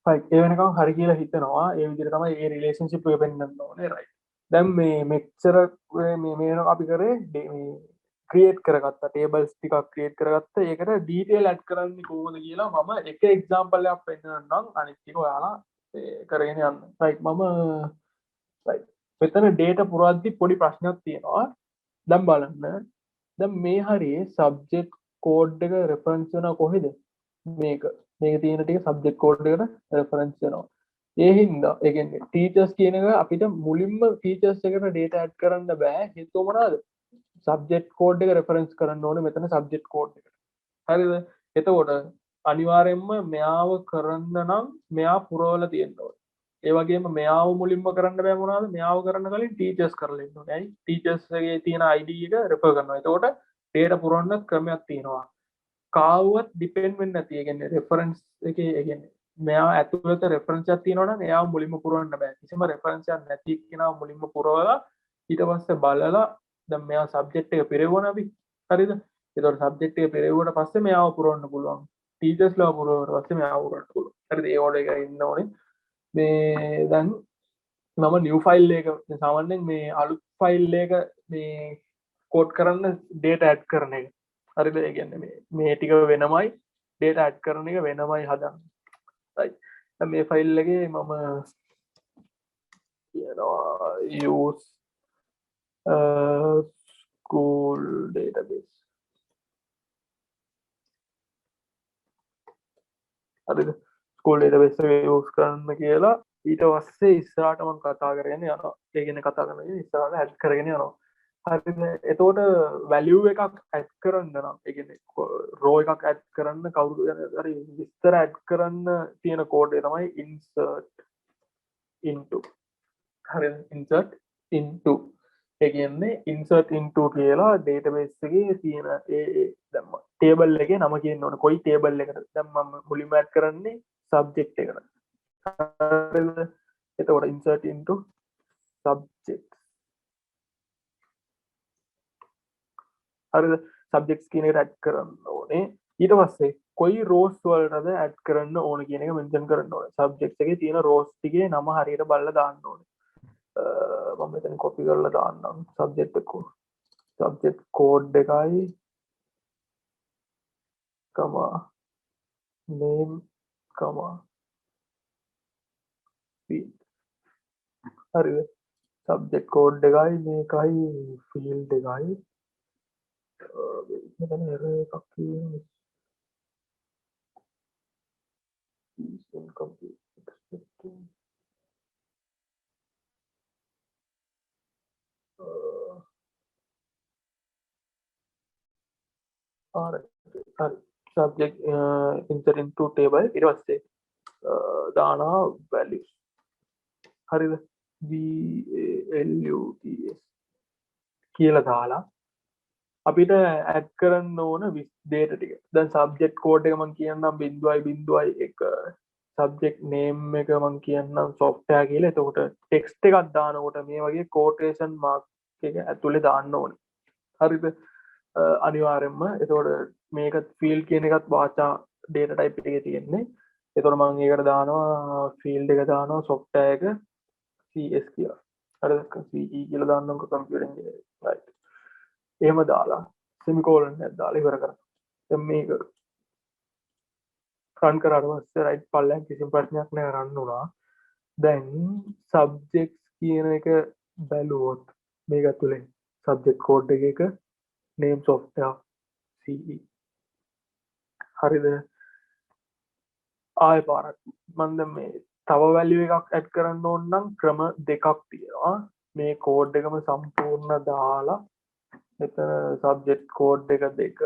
right ඒ වෙනකම් හරි කියලා හිතනවා ඒ විදිහට තමයි ඒ රිලේෂන්ෂිප් එක පෙන්වන්න ඕනේ right දැන් මේ මෙච්චර මේ මේක අපි කරේ මේ ක්‍රියේට් කරගත්තා ටේබල්ස් ටිකක් ක්‍රියේට් කරගත්තා ඒකට ඩීටේල් ඇඩ් කරන්නේ කොහොමද කියලා මම එක එක්සැම්පල් එකක් පෙන්නන්නම් අනිත් ටික ඔයාලා කරගෙන යන්න right මම right මෙතන data පුරද්දි පොඩි ප්‍රශ්නයක් තියෙනවා දැන් බලන්න දැන් මේ හරියේ සබ්ජෙක්ට් කෝඩ් එක රෙෆරන්ස් වෙනවා කොහෙද මේක මේක තියෙන ටික සබ්ජෙක්ට් කෝඩ් එකට රෙෆරන්ස් වෙනවා ඒ හින්දා ඒ කියන්නේ ටීචර්ස් කියන එක අපිට මුලින්ම ටීචර්ස් එකට data add කරන්න බෑ හේතුව මොනවාද සබ්ජෙක්ට් කෝඩ් එක රෙෆරන්ස් කරන්න ඕනේ මෙතන සබ්ජෙක්ට් කෝඩ් එකට හරිද එතකොට අනිවාර්යයෙන්ම මෙයාව කරන්න නම් මෙයා පුරවලා තියෙන්න ඕනේ ඒ වගේම මෙයාව මුලින්ම කරන්න බෑ මොනවාද මෙයාව කරන්න කලින් ටීචර්ස් කරලා ඉන්න ඕනේ. ඇයි? ටීචර්ස් ගේ තියෙන ID එක රෙෆර් කරනවා. එතකොට data පුරවන්න ක්‍රමයක් තියෙනවා. කාවවත් ඩිපෙන්ඩ් වෙන්නේ නැති. ඒ කියන්නේ රෙෆරන්ස් එකේ ඒ කියන්නේ මෙයා ඇතුළත රෙෆරන්ස් එකක් තියෙනවා නම් එයාව මුලින්ම පුරවන්න බෑ. කිසිම රෙෆරන්ස් එකක් නැති කෙනාව මුලින්ම පුරවලා ඊට පස්සේ බලලා දැන් මෙයා සබ්ජෙක්ට් එක පෙරෙවුවා අපි. හරිද? ඒතකොට සබ්ජෙක්ට් එක පෙරෙවුවට පස්සේ මෙයාව පුරවන්න පුළුවන්. ටීචර්ස්ලා පුරවුවට පස්සේ මෙයාව පුරවන්න පුළුවන්. හරිද? ඒ ඕඩර් එකේ ඉන්න ඕනේ. මේ දැන් මම නිව් ෆයිල් එක සාමාන්‍යයෙන් මේ අලුත් ෆයිල් එක මේ කෝඩ් කරන්න data add කරන එක. හරිද? ඒ කියන්නේ මේ ටික වෙනමයි data add කරන එක වෙනමයි හදන්නේ. right. දැන් මේ ෆයිල් එකේ මම කියනවා use school database. හරිද? ස්කූල් database එක use කරන්න කියලා ඊට පස්සේ ඉස්සරහට මම කතා කරගෙන යනවා. ඒ කියන්නේ කතා කරගෙන ඉස්සරහට add කරගෙන යනවා. හරිද? එතකොට value එකක් add කරන්න නම් ඒ කියන්නේ row එකක් add කරන්න කවුරු හරි විස්තර add කරන්න තියෙන code එක තමයි insert into. හරිද? insert into. ඒ කියන්නේ insert into කියලා database එකේ තියෙන ඒ දැම්ම table එකේ නම කියන්න ඕනේ. කොයි table එකකටද? දැන් මම මුලින්ම add කරන්නේ subject එකට. හරිද? එතකොට insert into subject. හරිද? subjects කියන එකට add කරන්න ඕනේ. ඊට පස්සේ කොයි rows වලටද add කරන්න ඕනේ කියන එක mention කරන්න ඕනේ. subjects එකේ තියෙන rows ටිකේ නම හරියට බලලා දාන්න ඕනේ. මම මෙතන copy කරලා දාන්නම් subject code එකයි comma name comma field. හරිද? subject code එකයි මේකයි field එකයි මෙතන error එකක් තියෙනවා. incomplete expecting හරි subject insert into table ඊට පස්සේ දානවා values. හරිද? values කියලා දාලා අපිට add කරන්න ඕන data ටික. දැන් subject code එක මම කියන්නම් 0.01 subject name එක මම කියන්නම් software කියලා. එතකොට text එකක් දානකොට මේ වගේ quotation mark එක ඇතුලේ දාන්න ඕනේ. හරිද? අනිවාර්යෙන්ම එතකොට මේක field කියන එකත් වාචා data type එකේ තියෙන්නේ. එතකොට මම ඒකට දානවා field එක දානවා software එක CS කියලා. හරිද? CE කියලා දාන්නම්කො computer engineering. right. එහෙම දාලා semicolon එකක් දාලා ඉවර කරා. දැන් මේක run කරාට පස්සේ right පල්ලෙන් කිසිම ප්‍රශ්නයක් නැහැ run වුණා. දැන් subjects කියන එක බැලුවොත් මේක ඇතුලේ subject code එකක name software CE. හරිද? ආයෙ පාරක් මම දැන් මේ තව value එකක් add කරන්න ඕන නම් ක්‍රම දෙකක් තියෙනවා. මේ code එකම සම්පූර්ණ දාලා මෙතන subject code එක දෙක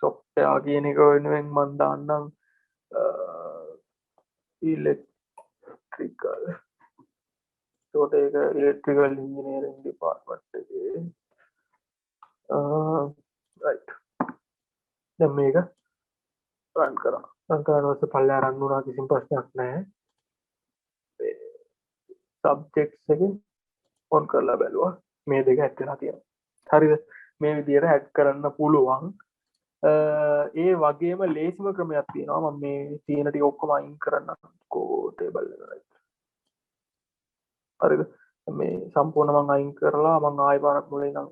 software කියන එක වෙනුවෙන් මම දාන්නම් electrical. ඒකට ඒක electrical engineering department එකේ right. දැන් මේක run කරා. run කරාට පස්සේ පල්ලෙහා run වුණා කිසිම ප්‍රශ්නයක් නැහැ. subjects එක on කරලා බැලුවා මේ දෙක add වෙලා තියෙනවා. හරිද? මේ විදිහට add කරන්න පුළුවන්. ඒ වගේම ලේසිම ක්‍රමයක් තියෙනවා මම මේ තියෙන ටික ඔක්කොම අයින් කරන්නම්කෝ ටේබල් එකට හරිද මේ සම්පූර්ණ මම අයින් කරලා මම ආයෙ පාරක් මුලින් ඉඳන්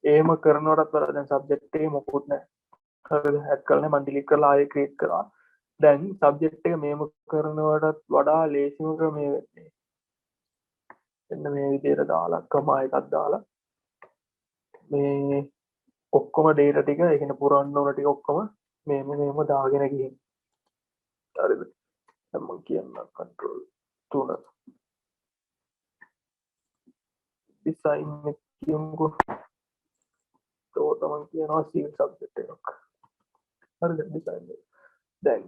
එහෙම කරනවටත් වඩා දැන් සබ්ජෙක්ට් එකේ මොකුත් නැහැ හරිද ඇඩ් කරලා මම ඩිලීට් කරලා ආයෙ ක්‍රියේට් කරා දැන් සබ්ජෙක්ට් එක මේම කරනවටත් වඩා ලේසිම ක්‍රමය වෙන්නේ එන්න මේ විදිහට දාලා කමා එකක් දාලා මේ ඔක්කොම ඩේටා ටික ඒ කියන්නේ පුරන්න ඕන ටික ඔක්කොම මේම දාගෙන ගිහින් හරිද දැන් මම කියන්න කන්ට්‍රෝල් 3 ඩිසයින් එක කියමුකෝ તો තමයි කියනවා සිවිල් සබ්ජෙක්ට් එකක් හරිද ඩිසයින් එක දැන්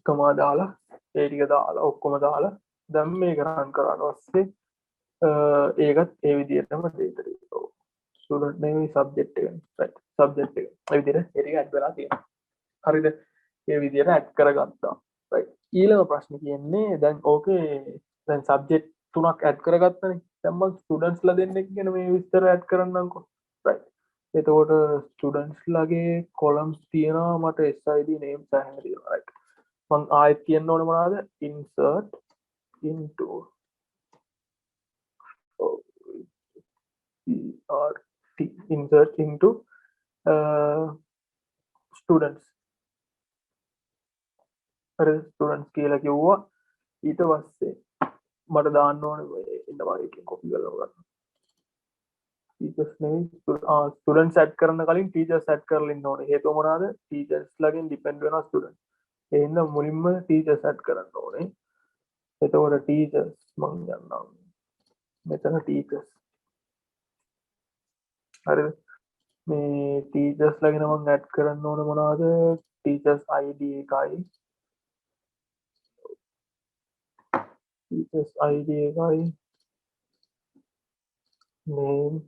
කමා දාලා ඒ ටික දාලා ඔක්කොම දාලා දැන් මේක රන් කරාට පස්සේ ඒකත් ඒ විදිහටම ඩේටා ටික ස්ටුඩන්ට් නෙමෙයි සබ්ජෙක්ට් එක රයිට් සබ්ජෙක්ට් එක ඒ විදිහට ඒ ටික ඇඩ් වෙලා තියෙනවා හරිද ඒ විදිහට ඇඩ් කරගත්තා රයිට් ඊළඟ ප්‍රශ්නේ කියන්නේ දැන් ඕකේ දැන් සබ්ජෙක්ට් තුනක් ඇඩ් කරගත්තනේ දැන් මම ස්ටුඩන්ට්ස්ලා දෙන්නෙක් ගැන මේ විස්තර ඇඩ් කරන්නම්කෝ රයිට් එතකොට ස්ටුඩන්ට්ස්ලාගේ කොලම්ස් තියෙනවා මට SID names සෑහෙන තියෙනවා රයිට් මම ආයෙත් කියන්න ඕනේ මොනවද insert into insert into students හරි ස්ටුඩන්ට්ස් කියලා කිව්වා ඊට පස්සේ මට දාන්න ඕනේ ඉන්න මම එකෙන් කොපි කරලා ගන්න ටීචර්ස් නෙවෙයි ස්ටුඩන්ට්ස් ඇඩ් කරන කලින් ටීචර්ස් ඇඩ් කරලා ඉන්න ඕනේ හේතුව මොනවාද ටීචර්ස් ලාගෙන් ඩිපෙන්ඩ් වෙනවා ස්ටුඩන්ට්ස් ඒ හින්දා මුලින්ම ටීචර්ස් ඇඩ් කරන්න ඕනේ එතකොට ටීචර්ස් මම යන්නම් මෙතන ටීචර්ස් හරිද මේ ටීචර්ස් ලාගෙන මම ඇඩ් කරන්න ඕනේ මොනවද ටීචර්ස් ID එකයි teachers ID එකයි name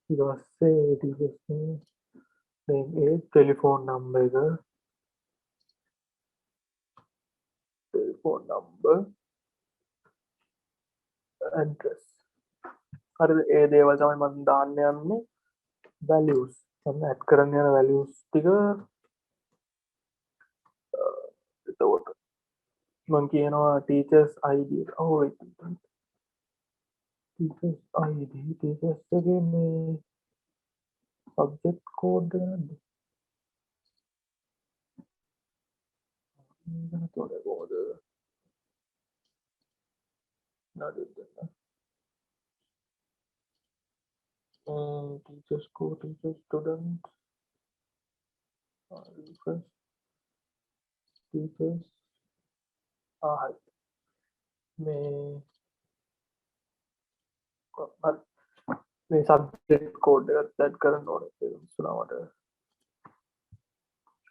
ඊට පස්සේ teachers name ඒ ටෙලිෆෝන් නම්බර් එක ටෙලිෆෝන් නම්බර් ඇඩ්‍රස් හරිද ඒ දේවල් තමයි මම දාන්න යන්නේ values මම ඇඩ් කරන්න යන values ටික එතකොට මම කියනවා teachers ID ඔව් teachers ID teachers එකේ මේ subject code එක නැද්ද මේක තෝරේ කොහොමද නඩුද teachers code teachers student refresh teachers හරි මේ මේ subject code එකත් add කරන්න ඕනේ ඒක ඉස්සරහට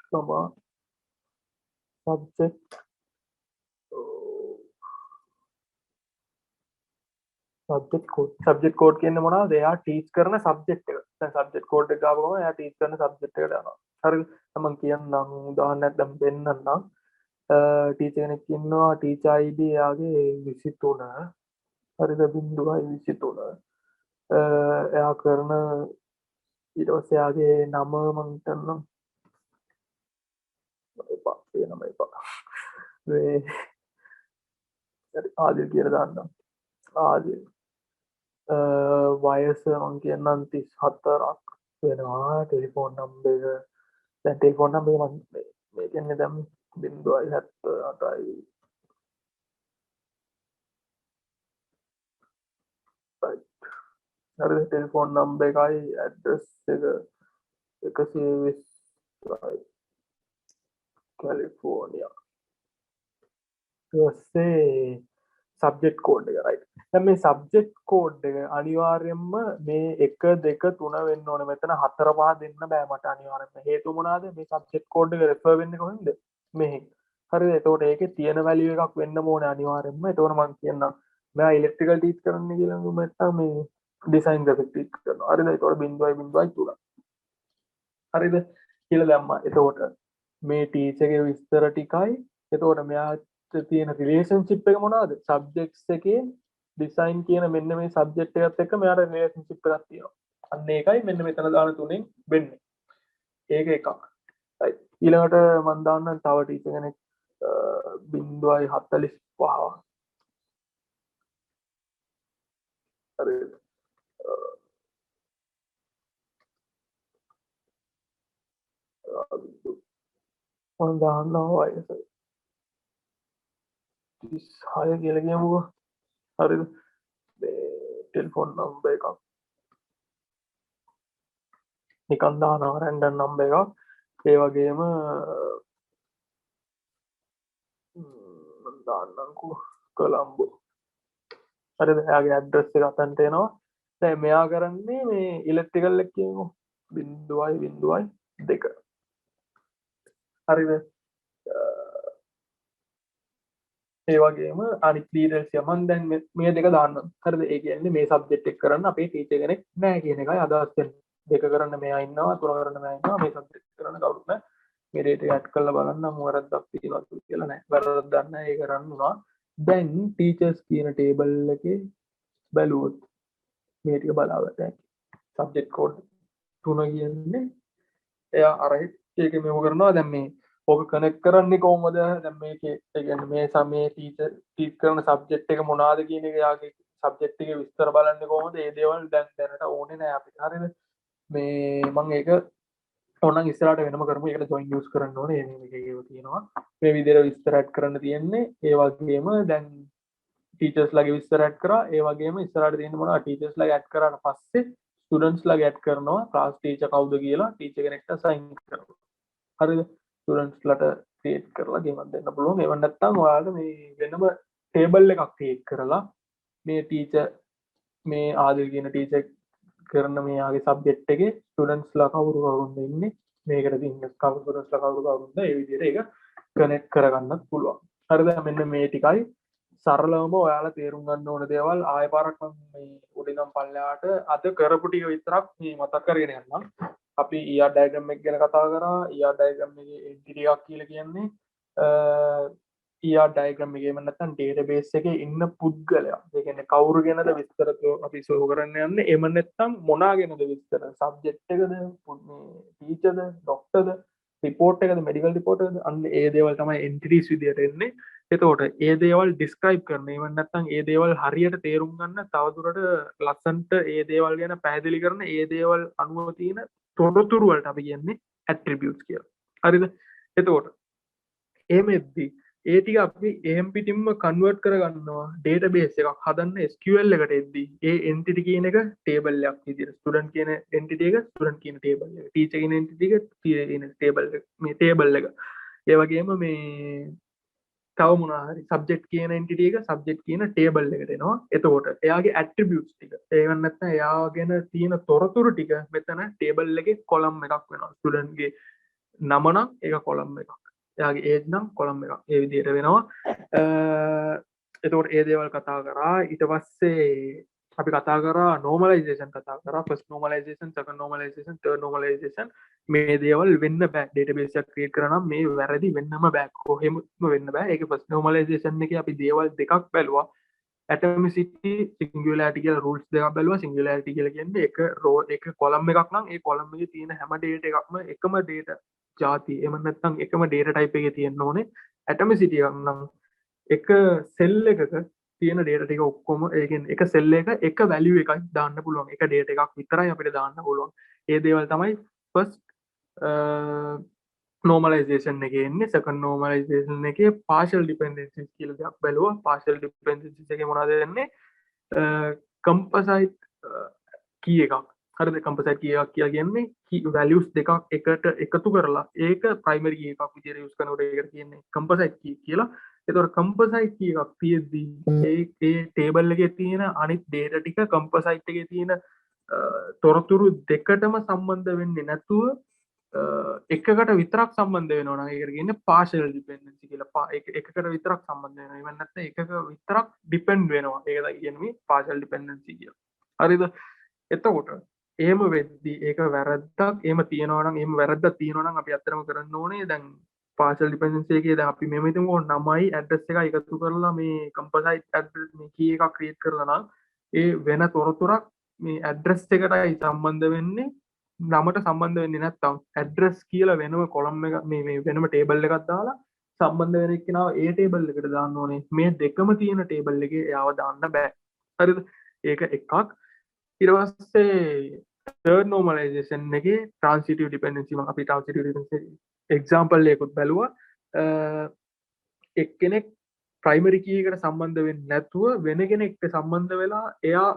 තමා subject subject code කියන්නේ මොනවද එයා ටීච් කරන subject එක දැන් subject code එක ගාවම එයා ටීච් කරන subject එකට යනවා හරිද මම කියන්නම් උදාහරණයක් දැන් දෙන්නම් ටීචර් කෙනෙක් ඉන්නවා ටීචර් ID එයාගේ 23 හරිද 0.23 එයා කරන ඊට පස්සේ එයාගේ නම මම හිතන්නම් එපා ඒ නම එපා මේ ආදිල් කියලා දාන්නම් ආදිල් වයස මම කියන්නම් 34ක් වෙනවා ටෙලිෆෝන් නම්බර් එක දැන් ටෙලිෆෝන් නම්බර් එක මම මේ කියන්නේ දැන් 0.78යි හරි ටෙලිෆෝන් නම්බර් එකයි ඇඩ්‍රස් එක 120 කැලිෆෝනියා ඊපස්සේ සබ්ජෙක්ට් කෝඩ් එක රයිට් දැන් මේ සබ්ජෙක්ට් කෝඩ් එක අනිවාර්යයෙන්ම මේ 1 2 3 වෙන්න ඕනේ මෙතන 4 5 දෙන්න බෑ මට අනිවාර්යයෙන්ම හේතුව මොනවාද මේ සබ්ජෙක්ට් කෝඩ් එක රෙෆර් වෙන්නේ කොහෙන්ද මෙහෙන් හරිද එතකොට ඒකේ තියෙන වැලියු එකක් වෙන්න ඕනේ අනිවාර්යයෙන්ම එතකොට මම කියන්නම් මෙයා ඉලෙක්ට්‍රිකල් ටීච් කරන්න කියලා නැත්නම් මේ ඩිසයින් ග්‍රැෆික් ටීච් කරනවා හරිද එතකොට 0.03 හරිද කියලා දැම්මා එතකොට මේ ටීචර්ගේ විස්තර ටිකයි එතකොට මෙයා තියෙන රිලේෂන්ෂිප් එක මොනවද සබ්ජෙක්ට්ස් එකේ ඩිසයින් කියන මෙන්න මේ සබ්ජෙක්ට් එකත් එක්ක මෙයාට රිලේෂන්ෂිප් එකක් තියෙනවා. අන්න ඒකයි මෙන්න මෙතන දාන තුනෙන් වෙන්නේ. ඒක එකක්. right. ඊළඟට මම දාන්නම් තව ටීචර් කෙනෙක් 0.45 හරිද? මම දාන්නවා වයස 36 කියලා කියමුකෝ. හරිද? මේ ටෙලිෆෝන් නම්බර් එකක් නිකන් දානවා රැන්ඩම් නම්බර් එකක්. ඒ වගේම මම දාන්නම්කෝ කොළඹ. හරිද? එයාගේ ඇඩ්‍රස් එක අතන්ට එනවා. දැන් මෙයා කරන්නේ මේ ඉලෙක්ට්‍රිකල් එක කියමුකෝ 0.02 හරිද? ඒ වගේම අනිත් ඩීටේල්ස් මම දැන් මේ දෙක දාන්නම්. හරිද? ඒ කියන්නේ මේ සබ්ජෙක්ට් එක කරන්න අපේ ටීචර් කෙනෙක් නැහැ කියන එකයි අදහස් වෙන්නේ. දෙක කරන්න මෙයා ඉන්නවා, තුන කරන්න මෙයා ඉන්නවා, මේ සබ්ජෙක්ට් කරන්න කවුරුත් නැහැ. මේ ඩේටා එක ඇඩ් කරලා බලන්න මොකක්ද තියෙනවද කියලා නැහැ. වැරද්දක් නැහැ. ඒක කරන්න උනා. දැන් ටීචර්ස් කියන ටේබල් එකේ බැලුවොත් මේ ටික බලාගන්න හැකියි. සබ්ජෙක්ට් කෝඩ් 3 කියන්නේ එයා අර ඒකේ මෙව කරනවා. දැන් මේ ඕක කනෙක්ට් කරන්නේ කොහොමද? දැන් මේකේ ඒ කියන්නේ මේ සමයේ ටීචර් ටීච් කරන සබ්ජෙක්ට් එක මොනවාද කියන එක යාගේ සබ්ජෙක්ට් එකේ විස්තර බලන්නේ කොහොමද? ඒ දේවල් දැන් දැනට ඕනේ නැහැ අපිට. හරිද? මේ මම ඒක ඕනනම් ඉස්සරහට වෙනම කරමු. ඒකට ජොයින් යූස් කරන්න ඕනේ. ඒ මේකේ තියෙනවා. මේ විදිහට විස්තර ඇඩ් කරන්න තියෙන්නේ. ඒ වගේම දැන් ටීචර්ස් ලගේ විස්තර ඇඩ් කරා. ඒ වගේම ඉස්සරහට තියෙන මොනවා ටීචර්ස් ලගේ ඇඩ් කරාට පස්සේ ස්ටුඩන්ට්ස් ලගේ ඇඩ් කරනවා. ක්ලාස් ටීචර් කවුද කියලා ටීචර් කෙනෙක්ට අසයින් කරනවා. හරිද? ස්ටුඩන්ට්ස්ලට ක්‍රියේට් කරලා ගෙමක් දෙන්න පුළුවන්. ඒව නැත්තම් ඔයාලට මේ වෙනම ටේබල් එකක් ක්‍රියේට් කරලා මේ ටීචර් මේ ආදිල් කියන ටීචර් කරන මෙයාගේ සබ්ජෙක්ට් එකේ ස්ටුඩන්ට්ස්ලා කවුරුද ඉන්නේ මේකට තියෙන ස්ටුඩන්ට්ස්ලා කවුරුද ඒ විදිහට ඒක කනෙක්ට් කරගන්නත් පුළුවන්. හරිද? මෙන්න මේ ටිකයි සරලවම ඔයාලා තේරුම් ගන්න ඕන දේවල්. ආයෙ පාරක් මම මේ උඩින්නම් පල්ලෙහාට අද කරපු ටික විතරක් මේ මතක් කරගෙන යන්නම්. අපි ER ඩයග්‍රෑම් එක ගැන කතා කරා. ER ඩයග්‍රෑම් එකේ එන්ටිටි එකක් කියලා කියන්නේ ER ඩයග්‍රෑම් එකේම නැත්නම් ඩේටාබේස් එකේ ඉන්න පුද්ගලයා. ඒ කියන්නේ කවුරු ගැනද විස්තර අපි සෝ කරන්න යන්නේ. එහෙම නැත්නම් මොනා ගැනද විස්තර? සබ්ජෙක්ට් එකද, මේ ටීචර්ද, ડોක්ටර්ද, රිපෝට් එකද, මෙඩිකල් රිපෝට් එකද? අන්න ඒ දේවල් තමයි එන්ටිටිස් විදියට එන්නේ. එතකොට ඒ දේවල් ඩිස්ක්‍රයිබ් කරන්න. එහෙම නැත්නම් ඒ දේවල් හරියට තේරුම් ගන්න තවදුරට ලස්සන්ට ඒ දේවල් ගැන පැහැදිලි කරන ඒ දේවල් අනුව තියෙන තොරතුරු වලට අපි කියන්නේ ඇට්‍රිබියුට්ස් කියලා. හරිද? එතකොට එහෙම එද්දි ඒ ටික අපි එහෙම් පිටින්ම කන්වර්ට් කරගන්නවා ඩේටාබේස් එකක් හදන්න SQL එකට එද්දි ඒ එන්ටිටි කියන එක ටේබල් එකක් විදිහට ස්ටුඩන්ට් කියන එන්ටිටි එක ස්ටුඩන්ට් කියන ටේබල් එක ටීචර් කියන එන්ටිටි එක ටීචර් කියන ටේබල් එක මේ ටේබල් එක ඒ වගේම මේ තව මොනවා හරි සබ්ජෙක්ට් කියන එන්ටිටි එක සබ්ජෙක්ට් කියන ටේබල් එකට එනවා. එතකොට එයාගේ ඇට්‍රිබියුට්ස් ටික ඒවන් නැත්නම් එයා ගැන තියෙන තොරතුරු ටික මෙතන ටේබල් එකේ කොලම් එකක් වෙනවා. ස්ටුඩන්ට්ගේ නම නම් ඒක කොලම් එකක්. එයාගේ ඒජ් නම් කොලම් එකක්. ඒ විදිහට වෙනවා. එතකොට ඒ දේවල් කතා කරා. ඊට පස්සේ අපි කතා කරා normalization කතා කරා. first normalization, second normalization, third normalization. මේ දේවල් වෙන්න බෑ. database එකක් create කරා නම් මේ වැරදි වෙන්නම බෑ. කොහෙම වෙන්න බෑ. ඒකේ first normalization එකේ අපි දේවල් දෙකක් බැලුවා. atomicity, singularity කියලා rules දෙකක් බැලුවා. singularity කියලා කියන්නේ එක row එක column එකක් නම් ඒ column එකේ තියෙන හැම data එකක්ම එකම data ජාති. එහෙම නැත්නම් එකම data type එකේ තියෙන්න ඕනේ. atomicity එකක් නම් එක cell එකක තියෙන data ටික ඔක්කොම ඒ කියන්නේ එක cell එක එක value එකක් දාන්න පුළුවන්. එක data එකක් විතරයි අපිට දාන්න පුළුවන්. ඒ දේවල් තමයි first normalization එකේ එන්නේ. second normalization එකේ partial dependencies කියලා දෙයක් බැලුවා. partial dependencies එකේ මොනවද වෙන්නේ? composite key එකක්. හරිද? composite key එකක් කියලා කියන්නේ key values දෙකක් එකට එකතු කරලා ඒක primary key එකක් විදිහට use කරනකොට ඒකට කියන්නේ composite key කියලා. එතකොට composite key එකක් තියෙද්දි ඒ table එකේ තියෙන අනිත් data ටික composite එකේ තියෙන තොරතුරු දෙකටම සම්බන්ධ වෙන්නේ නැතුව එකකට විතරක් සම්බන්ධ වෙනවා නම් ඒකට කියන්නේ partial dependency කියලා. එකකට විතරක් සම්බන්ධ වෙනවා. එහෙම නැත්නම් එකක විතරක් depend වෙනවා. ඒකයි කියන්නේ partial dependency කියලා. හරිද? එතකොට එහෙම වෙද්දි ඒක වැරද්දක් එහෙම තියෙනවා නම් එහෙම වැරද්දක් තියෙනවා නම් අපි අත්‍තරම කරන්න ඕනේ දැන් පාර්සල් ඩිපෙන්ඩන්සි එකේ දැන් අපි මෙහෙම හිතමු නමයි ඇඩ්‍රස් එකයි එකතු කරලා මේ කම්පොසයිට් ඇඩ්‍රස් මේ කී එකක් ක්‍රියේට් කරලා නම් ඒ වෙන තොරතුරක් මේ ඇඩ්‍රස් එකටයි සම්බන්ධ වෙන්නේ නමට සම්බන්ධ වෙන්නේ නැත්නම් ඇඩ්‍රස් කියලා වෙනම කොලම් එක මේ වෙනම ටේබල් එකක් දාලා සම්බන්ධ වෙන එක්කෙනාව ඒ ටේබල් එකට දාන්න ඕනේ මේ දෙකම තියෙන ටේබල් එකේ එයාව දාන්න බෑ හරිද ඒක එකක් ඊට පස්සේ third normalization එකේ transitive dependency මම අපි transitive dependency example එකකුත් බැලුවා එක්කෙනෙක් ප්‍රයිමරි කී එකට සම්බන්ධ වෙන්නේ නැතුව වෙන කෙනෙක්ට සම්බන්ධ වෙලා එයා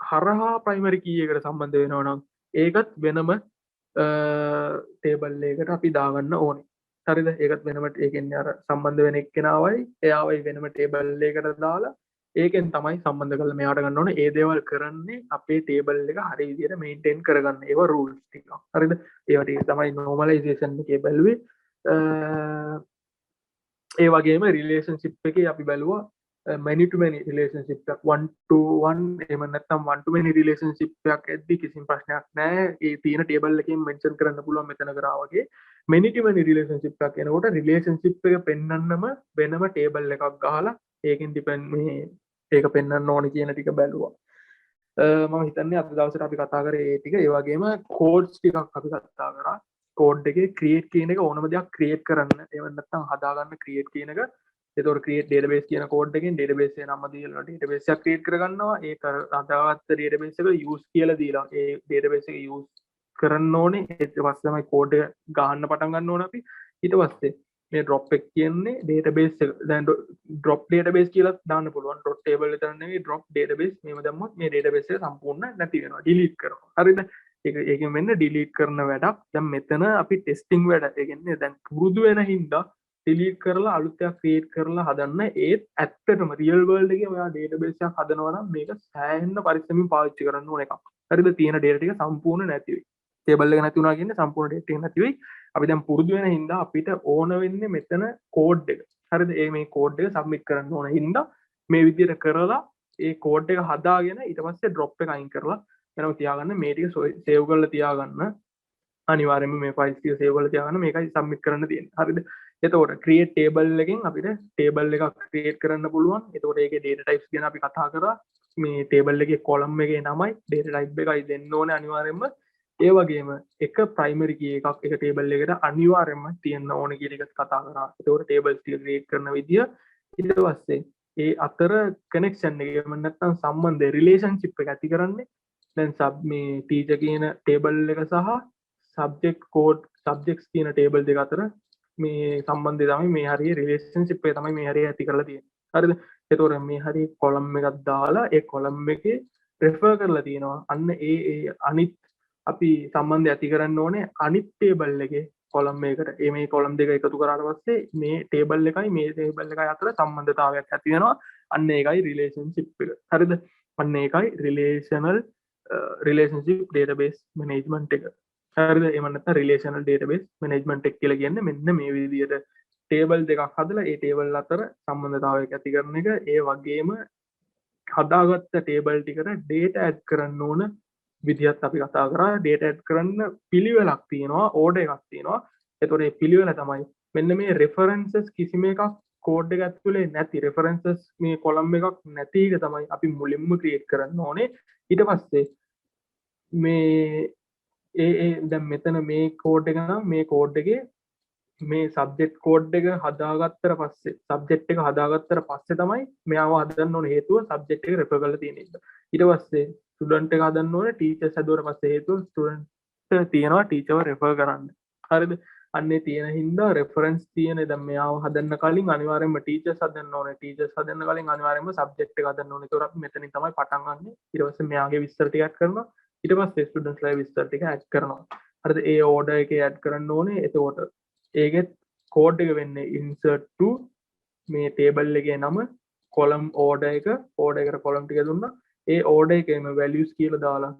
හරහා ප්‍රයිමරි කී එකට සම්බන්ධ වෙනවා නම් ඒකත් වෙනම ටේබල් එකකට අපි දාගන්න ඕනේ හරිද ඒකත් වෙනම ඒ කියන්නේ අර සම්බන්ධ වෙන එක්කෙනාවයි එයාවයි වෙනම ටේබල් එකකට දාලා ඒකෙන් තමයි සම්බන්ධ කරලා මෙයාට ගන්න ඕනේ ඒ දේවල් කරන්නේ අපේ ටේබල් එක හරිය විදිහට මේන්ටේන් කරගන්න ඒවා රූල්ස් ටික හරිද ඒවා ටික තමයි normalization එකේ බැලුවේ ඒ වගේම රිලේෂන්ෂිප් එකේ අපි බැලුවා many to many relationship එකක් 1 to 1 එහෙම නැත්නම් 1 to many relationship එකක් ඇද්දි කිසිම ප්‍රශ්නයක් නැහැ ඒ තියෙන ටේබල් එකෙන් මෙන්ෂන් කරන්න පුළුවන් මෙතන කරා වගේ many to many relationship එකක් එනකොට relationship එක පෙන්වන්නම වෙනම ටේබල් එකක් ගහලා ඒකෙන් ඩිපෙන්ඩ් මේ ඒක පෙන්වන්න ඕනේ කියන ටික බැලුවා මම හිතන්නේ අද දවසට අපි කතා කරේ ඒ ටික ඒ වගේම කෝඩ්ස් ටිකක් අපි කතා කරා කෝඩ් එකේ ක්‍රියේට් කියන එක ඕනම දෙයක් ක්‍රියේට් කරන්න එහෙම නැත්නම් හදාගන්න ක්‍රියේට් කියන එක ඒතකොට ක්‍රියේට් ඩේටාබේස් කියන කෝඩ් එකෙන් ඩේටාබේස් එක නම දීලා ඩේටාබේස් එකක් ක්‍රියේට් කරගන්නවා ඒක හදාගත්ත ඩේටාබේස් එක යූස් කියලා දීලා ඒ ඩේටාබේස් එක යූස් කරන්න ඕනේ ඊට පස්සේ තමයි කෝඩ් එක ගහන්න පටන් ගන්න ඕනේ අපි ඊට පස්සේ මේ drop එක කියන්නේ database එක දැන් drop database කියලා දාන්න පුළුවන් drop table විතර නෙවෙයි drop database මේව දැම්මොත් මේ database එක සම්පූර්ණ නැති වෙනවා delete කරනවා හරිද ඒකෙන් වෙන්නේ delete කරන වැඩක් දැන් මෙතන අපි testing වැඩ ඒ කියන්නේ දැන් පුරුදු වෙන හින්දා delete කරලා අලුත් එකක් create කරලා හදන්න ඒත් ඇත්තටම real world එකේ ඔයා database එකක් හදනවා නම් මේක සෑහෙන්න පරිස්සමින් පාවිච්චි කරන්න ඕන එකක් හරිද තියෙන data ටික සම්පූර්ණ නැති වෙයි table එක නැති වුණා කියන්නේ සම්පූර්ණ data ටික නැති වෙයි අපි දැන් පුරුදු වෙන හින්දා අපිට ඕන වෙන්නේ මෙතන කෝඩ් එක හරිද මේ කෝඩ් එක සබ්මිට් කරන්න ඕන හින්දා මේ විදිහට කරලා ඒ කෝඩ් එක හදාගෙන ඊට පස්සේ drop එක අයින් කරලා එනවා තියාගන්න මේ ටික සේව් කරලා තියාගන්න අනිවාර්යයෙන්ම මේ ෆයිල්ස් ටික සේව් කරලා තියාගන්න මේකයි සබ්මිට් කරන්න තියෙන්නේ හරිද එතකොට create table එකෙන් අපිට table එකක් create කරන්න පුළුවන් එතකොට ඒකේ data types ගැන අපි කතා කරා මේ table එකේ column එකේ නමයි data type එකයි දෙන්න ඕනේ අනිවාර්යයෙන්ම ඒ වගේම එක primary key එකක් එක table එකට අනිවාර්යයෙන්ම තියෙන්න ඕනේ කියන එක කතා කරා එතකොට tables ටික create කරන විදිය ඊට පස්සේ ඒ අතර connection එක එහෙම නැත්නම් සම්බන්ධය relationship එක ඇති කරන්නේ දැන් sub මේ teacher කියන table එක සහ subject code subjects කියන table දෙක අතර මේ සම්බන්ධය තමයි මේ හරිය රිලේෂන්ෂිප් එක තමයි මේ හරිය ඇති කරලා තියෙන්නේ. හරිද? ඒතකොට මේ හරිය කොලම් එකක් දාලා ඒ කොලම් එකේ රෙෆර් කරලා තියෙනවා. අන්න ඒ අනිත් අපි සම්බන්ධය ඇති කරන්න ඕනේ අනිත් ටේබල් එකේ කොලම් එකකට. මේ කොලම් දෙක එකතු කරාට පස්සේ මේ ටේබල් එකයි මේ ටේබල් එකයි අතර සම්බන්ධතාවයක් ඇති වෙනවා. අන්න ඒකයි රිලේෂන්ෂිප් එක. හරිද? අන්න ඒකයි relationship database management එක. හරිද එහෙම නැත්නම් relational database management එක කියලා කියන්නේ මෙන්න මේ විදිහට table දෙකක් හදලා ඒ table අතර සම්බන්ධතාවයක් ඇති කරන එක ඒ වගේම හදාගත්ත table ටිකට data add කරන්න ඕන විදිහත් අපි කතා කරා data add කරන්න පිළිවෙලක් තියෙනවා order එකක් තියෙනවා ඒතකොට මේ පිළිවෙල තමයි මෙන්න මේ references කිසිම එකක් code එක ඇතුලේ නැති references මේ column එකක් නැති එක තමයි අපි මුලින්ම create කරන්න ඕනේ ඊට පස්සේ මේ දැන් මෙතන මේ කෝඩ් එක නම් මේ කෝඩ් එකේ මේ සබ්ජෙක්ට් කෝඩ් එක හදාගත්තට පස්සේ සබ්ජෙක්ට් එක හදාගත්තට පස්සේ තමයි මෙයාව හදන්න ඕන හේතුව සබ්ජෙක්ට් එක රෙෆර් කරලා තියෙන එක. ඊට පස්සේ ස්ටුඩන්ට් එක හදන්න ඕනේ ටීචර්ස් හදුවට පස්සේ හේතුව ස්ටුඩන්ට් තියනවා ටීචර්ව රෙෆර් කරන්න. හරිද? අන්නේ තියෙන හින්දා රෙෆරන්ස් තියෙන දැන් මෙයාව හදන්න කලින් අනිවාර්යයෙන්ම ටීචර්ස් හදන්න ඕනේ. ටීචර්ස් හදන්න කලින් අනිවාර්යයෙන්ම සබ්ජෙක්ට් එක හදන්න ඕනේ. ඒතකොට අපි මෙතනින් තමයි පටන් ගන්නෙ. ඊට පස්සේ මෙයාගේ විස්තර ටිකක් කරනවා. ඊට පස්සේ ස්ටුඩන්ට්ස්ලා විස්තර ටික ඇඩ් කරනවා. හරිද? ඒ ඕඩර් එකේ ඇඩ් කරන්න ඕනේ. එතකොට ඒකෙත් කෝඩ් එක වෙන්නේ insert to මේ table එකේ නම column order එක එකට column ටික දුන්නා. ඒ order එකේම values කියලා දාලා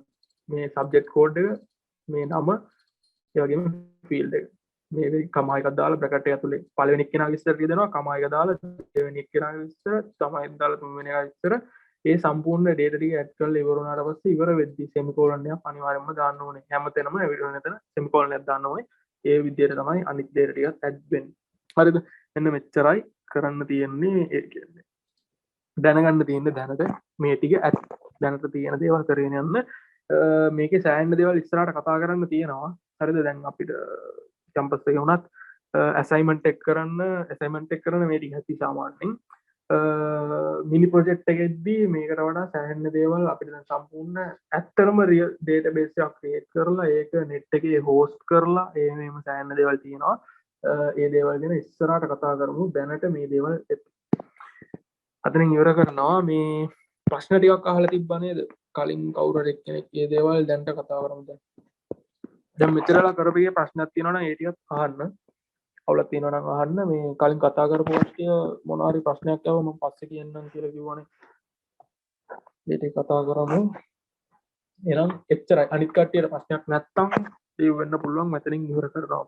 මේ subject code එක මේ නම ඒ වගේම field එක මේ කමා එකක් දාලා bracket එක ඇතුලේ පළවෙනි කෙනාගේ විස්තර ටික දෙනවා කමා එක දාලා දෙවෙනි කෙනාගේ විස්තර තමයි දාලා තුන්වෙනි එකගේ විස්තර ඒ සම්පූර්ණ data ටික add කරලා ඉවර වුණාට පස්සේ ඉවර වෙද්දි semicolon එකක් අනිවාර්යයෙන්ම දාන්න ඕනේ හැමතැනම එතන semicolon එකක් දාන්න ඕනේ ඒ විදිහට තමයි අනිත් data ටිකත් add වෙන්නේ හරිද එන්න මෙච්චරයි කරන්න තියෙන්නේ ඒ කියන්නේ දැනගන්න තියෙන දැනට මේ ටික ඇත් දැනට තියෙන දේවල් කරගෙන යන්න මේකේ සෑහෙන දේවල් ඉස්සරහට කතා කරන්න තියෙනවා හරිද දැන් අපිට කැම්පස් එකේ වුණත් ඇසයින්මන්ට් එක කරන්න ඇසයින්මන්ට් එක කරන මේ ටික ඇති සාමාන්‍යයෙන් මිනි ප්‍රොජෙක්ට් එකෙද්දී මේකට වඩා සෑහෙන දේවල් අපිට දැන් සම්පූර්ණ ඇත්තටම රියල් ඩේටාබේස් එකක් ක්‍රියේට් කරලා ඒක නෙට් එකේ හෝස්ට් කරලා මේම සෑහෙන දේවල් තියෙනවා ඒ දේවල් ගැන ඉස්සරහට කතා කරමු දැනට මේ දේවල් අතනින් ඉවර කරනවා මේ ප්‍රශ්න ටිකක් අහලා තිබ්බා නේද කලින් කවුරු හරි කෙනෙක් මේ දේවල් දැන්ට කතා කරමු දැන් මෙච්චරලා කරපියේ ප්‍රශ්නක් තියෙනවා නම් ඒ ටිකත් අහන්න අවුලක් තියෙනවා නම් අහන්න මේ කලින් කතා කරපු කට්ටිය මොන හරි ප්‍රශ්නයක් ආවම මම පස්සේ කියන්නම් කියලා කිව්වනේ ඒ ටික කතා කරමු එහෙනම් එච්චරයි අනිත් කට්ටියට ප්‍රශ්නයක් නැත්තම් ඒ වෙන්න පුළුවන් මෙතනින් ඉවර කරනවා